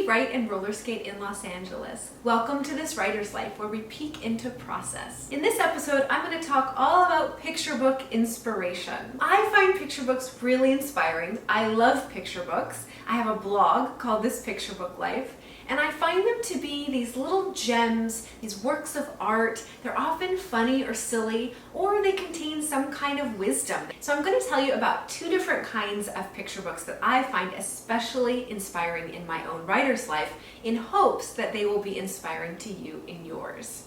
Write and roller skate in Los Angeles. Welcome to this writer's life where we peek into process. In this episode, I'm going to talk all about picture book inspiration. I find picture books really inspiring. I love picture books. I have a blog called This Picture Book Life, and I find them to be these little gems, these works of art. They're often funny or silly, or they contain some kind of wisdom. So I'm going to tell you about two different kinds of picture books that I find especially inspiring in my own writer's life, in hopes that they will be inspiring to you in yours.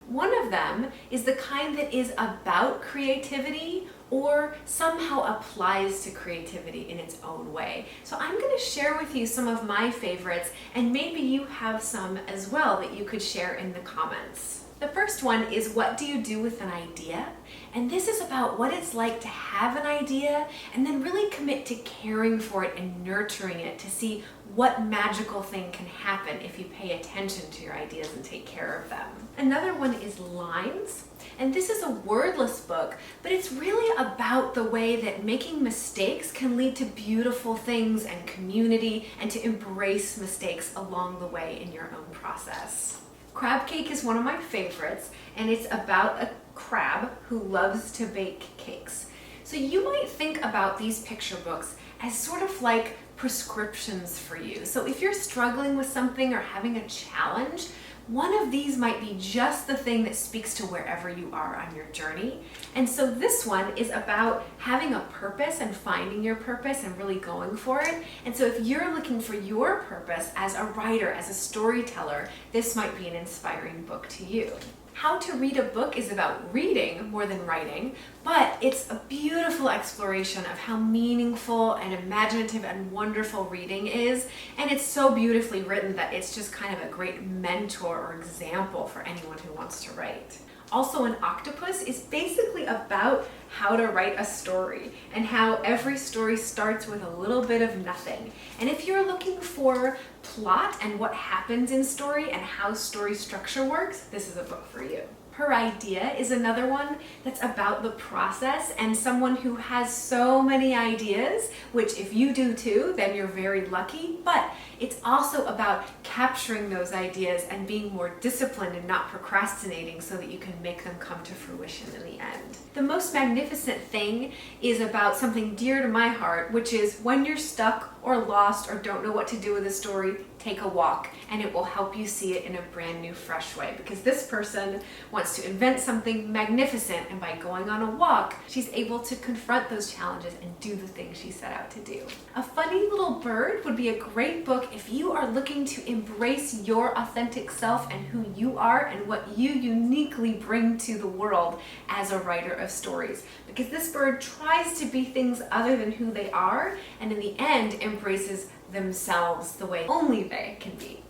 One of them is the kind that is about creativity or somehow applies to creativity in its own way. So I'm going to share with you some of my favorites, and maybe you have some as well that you could share in the comments. The first one is What Do You Do With an Idea? And this is about what it's like to have an idea and then really commit to caring for it and nurturing it to see what magical thing can happen if you pay attention to your ideas and take care of them. Another one is Lines. And this is a wordless book, but it's really about the way that making mistakes can lead to beautiful things and community, and to embrace mistakes along the way in your own process. Crab Cake is one of my favorites, and it's about a crab who loves to bake cakes. So you might think about these picture books as sort of like prescriptions for you. So if you're struggling with something or having a challenge, one of these might be just the thing that speaks to wherever you are on your journey. And so this one is about having a purpose and finding your purpose and really going for it. And so if you're looking for your purpose as a writer, as a storyteller, this might be an inspiring book to you. How to Read a Book is about reading more than writing, but it's a beautiful exploration of how meaningful and imaginative and wonderful reading is, and it's so beautifully written that it's just kind of a great mentor or example for anyone who wants to write. Also, An Octopus is basically about how to write a story and how every story starts with a little bit of nothing. And if you're looking for plot and what happens in story and how story structure works, this is a book for you. Her Idea is another one that's about the process and someone who has so many ideas, which if you do too, then you're very lucky, but it's also about capturing those ideas and being more disciplined and not procrastinating so that you can make them come to fruition in the end. The Most Magnificent Thing is about something dear to my heart, which is when you're stuck or lost or don't know what to do with a story, take a walk, and it will help you see it in a brand new, fresh way. Because this person wants to invent something magnificent, and by going on a walk, she's able to confront those challenges and do the things she set out to do. A Funny Little Bird would be a great book if you are looking to embrace your authentic self and who you are and what you uniquely bring to the world as a writer of stories. Because this bird tries to be things other than who they are, and in the end embraces themselves the way only they can be.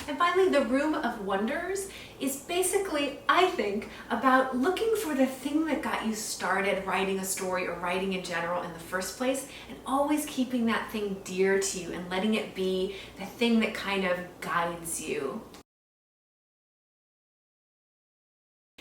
And finally, The Room of Wonders is basically, I think, about looking for the thing that got you started writing a story or writing in general in the first place, and always keeping that thing dear to you and letting it be the thing that kind of guides you.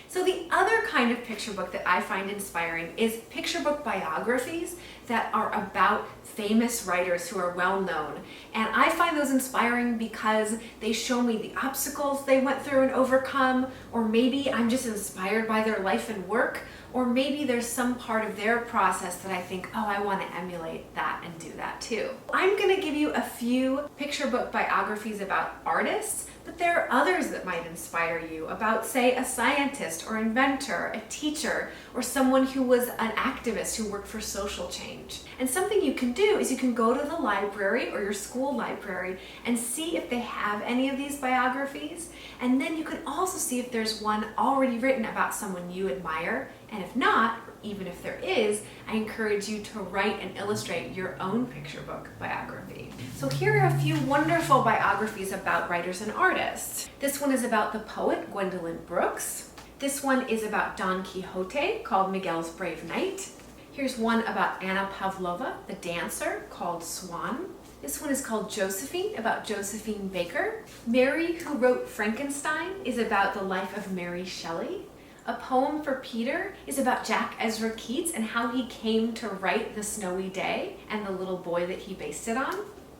So the other kind of picture book that I find inspiring is picture book biographies that are about famous writers who are well known. And I find those inspiring because they show me the obstacles they went through and overcome, or maybe I'm just inspired by their life and work, or maybe there's some part of their process that I think, oh, I want to emulate that and do that too. I'm going to give you a few picture book biographies about artists, but there are others that might inspire you about, say, a scientist or inventor, a teacher, or someone who was an activist who worked for social change. And something you can do is you can go to the library or your school library and see if they have any of these biographies. And then you can also see if there's one already written about someone you admire. And if not, even if there is, I encourage you to write and illustrate your own picture book biography. So here are a few wonderful biographies about writers and artists. This one is about the poet Gwendolyn Brooks. This one is about Don Quixote, called Miguel's Brave Knight. Here's one about Anna Pavlova, the dancer, called Swan. This one is called Josephine, about Josephine Baker. Mary, who wrote Frankenstein, is about the life of Mary Shelley. A Poem for Peter is about Jack Ezra Keats and how he came to write The Snowy Day and the little boy that he based it on.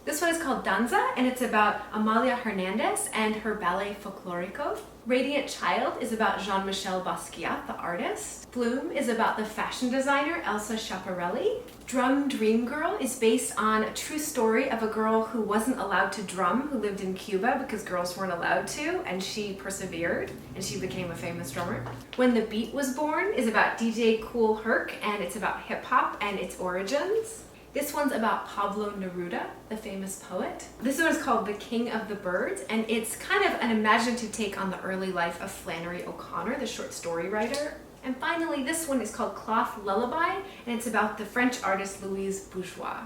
This one is called Danza, and it's about Amalia Hernandez and her ballet Folklorico. Radiant Child is about Jean-Michel Basquiat, the artist. Bloom is about the fashion designer Elsa Schiaparelli. Drum Dream Girl is based on a true story of a girl who wasn't allowed to drum, who lived in Cuba because girls weren't allowed to, and she persevered, and she became a famous drummer. When the Beat Was Born is about DJ Kool Herc, and it's about hip-hop and its origins. This one's about Pablo Neruda, the famous poet. This one is called The King of the Birds, and it's kind of an imaginative take on the early life of Flannery O'Connor, the short story writer. And finally, this one is called Cloth Lullaby, and it's about the French artist Louise Bourgeois.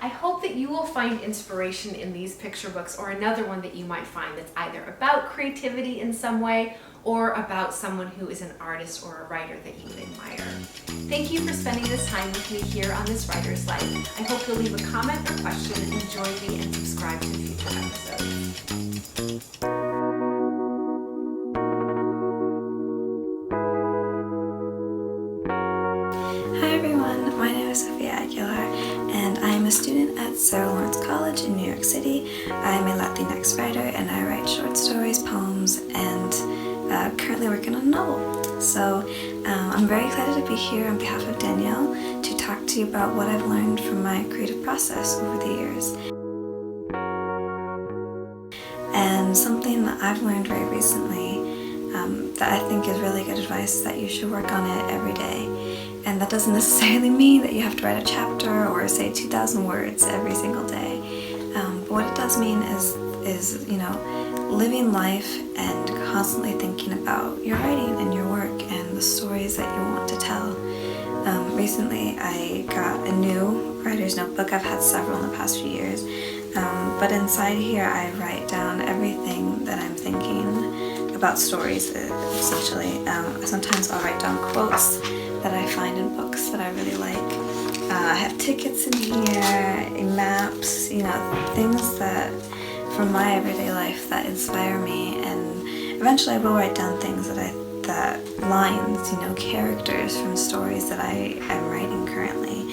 I hope that you will find inspiration in these picture books or another one that you might find that's either about creativity in some way or about someone who is an artist or a writer that you admire. Thank you for spending this time with me here on This Writer's Life. I hope you'll leave a comment or question and join me and subscribe to future episodes. Hi everyone, my name is Sofia Aguilar and I am a student at Sarah Lawrence College in New York City. I am a Latinx writer and I write short stories, poems, and currently working on a novel. So I'm very excited to be here on behalf of Danielle to talk to you about what I've learned from my creative process over the years. And something that I've learned very recently that I think is really good advice is that you should work on it every day. And that doesn't necessarily mean that you have to write a chapter or say 2,000 words every single day. But what it does mean is living life and constantly thinking about your writing and your work and the stories that you want to tell. Recently I got a new writer's notebook. I've had several in the past few years. But inside here I write down everything that I'm thinking about stories, essentially. Sometimes I'll write down quotes that I find in books that I really like. I have tickets in here, maps, things that from my everyday life that inspire me, and eventually I will write down things that lines, characters from stories that I am writing currently.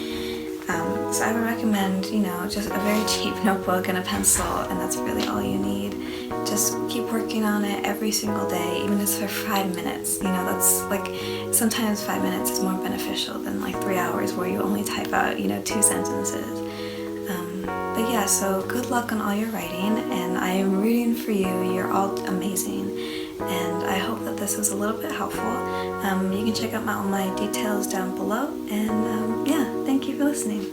So I would recommend, just a very cheap notebook and a pencil, and that's really all you need. Just keep working on it every single day, even if it's for 5 minutes. That's like, sometimes 5 minutes is more beneficial than like 3 hours where you only type out, 2 sentences. But yeah, so good luck on all your writing, and I am rooting for you. You're all amazing, and I hope that this was a little bit helpful. You can check out all my details down below, and yeah, thank you for listening.